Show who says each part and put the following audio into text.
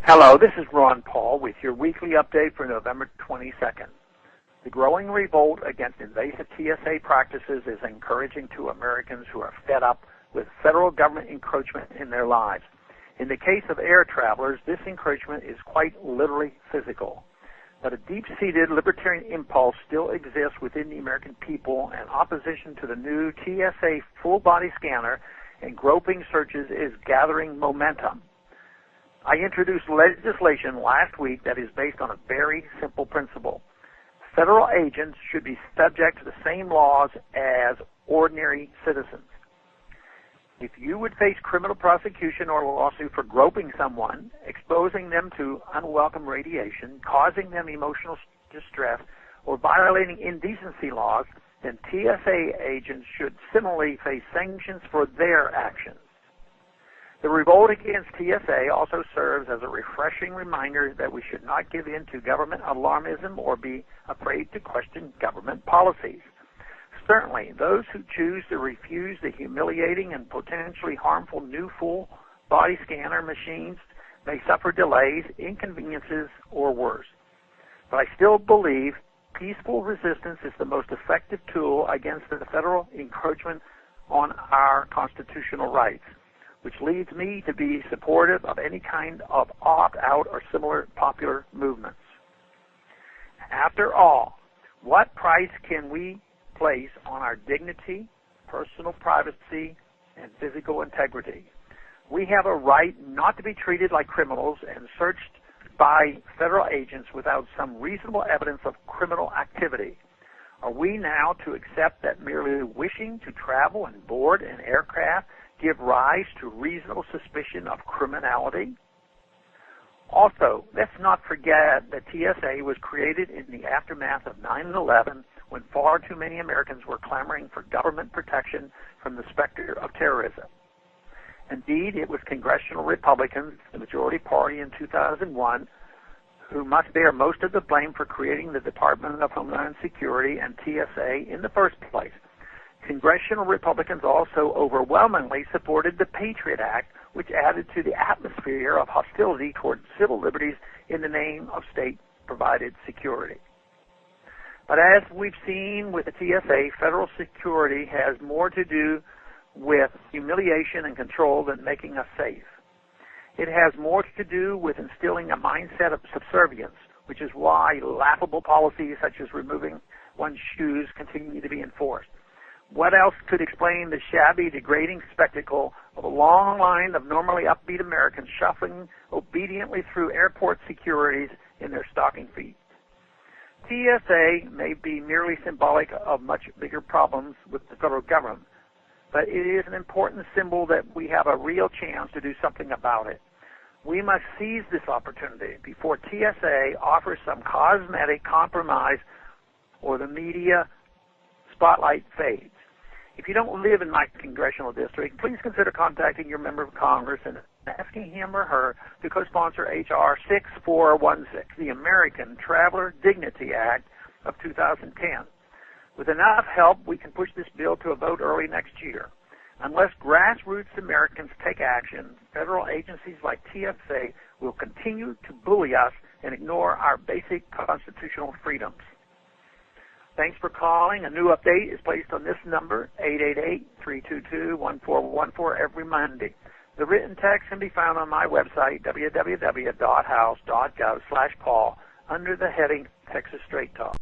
Speaker 1: Hello, this is Ron Paul with your weekly update for November 22nd. The growing revolt against invasive TSA practices is encouraging to Americans who are fed up with federal government encroachment in their lives. In the case of air travelers, this encroachment is quite literally physical. But a deep-seated libertarian impulse still exists within the American people, and opposition to the new TSA full-body scanner and groping searches is gathering momentum. I introduced legislation last week that is based on a very simple principle. Federal agents should be subject to the same laws as ordinary citizens. If you would face criminal prosecution or lawsuit for groping someone, exposing them to unwelcome radiation, causing them emotional distress, or violating indecency laws, then TSA agents should similarly face sanctions for their actions. The revolt against TSA also serves as a refreshing reminder that we should not give in to government alarmism or be afraid to question government policies. Certainly, those who choose to refuse the humiliating and potentially harmful new full-body scanner machines may suffer delays, inconveniences, or worse. But I still believe peaceful resistance is the most effective tool against the federal encroachment on our constitutional rights, which leads me to be supportive of any kind of opt-out or similar popular movements. After all, what price can we place on our dignity, personal privacy, and physical integrity? We have a right not to be treated like criminals and searched by federal agents without some reasonable evidence of criminal activity. Are we now to accept that merely wishing to travel and board an aircraft give rise to reasonable suspicion of criminality? Also, let's not forget that TSA was created in the aftermath of 9/11, when far too many Americans were clamoring for government protection from the specter of terrorism. Indeed, it was congressional Republicans, the majority party in 2001, who must bear most of the blame for creating the Department of Homeland Security and TSA in the first place. Congressional Republicans also overwhelmingly supported the Patriot Act, which added to the atmosphere of hostility toward civil liberties in the name of state-provided security. But as we've seen with the TSA, federal security has more to do with humiliation and control than making us safe. It has more to do with instilling a mindset of subservience, which is why laughable policies such as removing one's shoes continue to be enforced. What else could explain the shabby, degrading spectacle of a long line of normally upbeat Americans shuffling obediently through airport securities in their stocking feet? TSA may be merely symbolic of much bigger problems with the federal government, but it is an important symbol that we have a real chance to do something about it. We must seize this opportunity before TSA offers some cosmetic compromise or the media spotlight fades. If you don't live in my congressional district, please consider contacting your member of Congress and asking him or her to co-sponsor H.R. 6416, the American Traveler Dignity Act of 2010. With enough help, we can push this bill to a vote early next year. Unless grassroots Americans take action, federal agencies like TSA will continue to bully us and ignore our basic constitutional freedoms. Thanks for calling. A new update is placed on this number, 888-322-1414, every Monday. The written text can be found on my website, www.house.gov/Paul, under the heading Texas Straight Talk.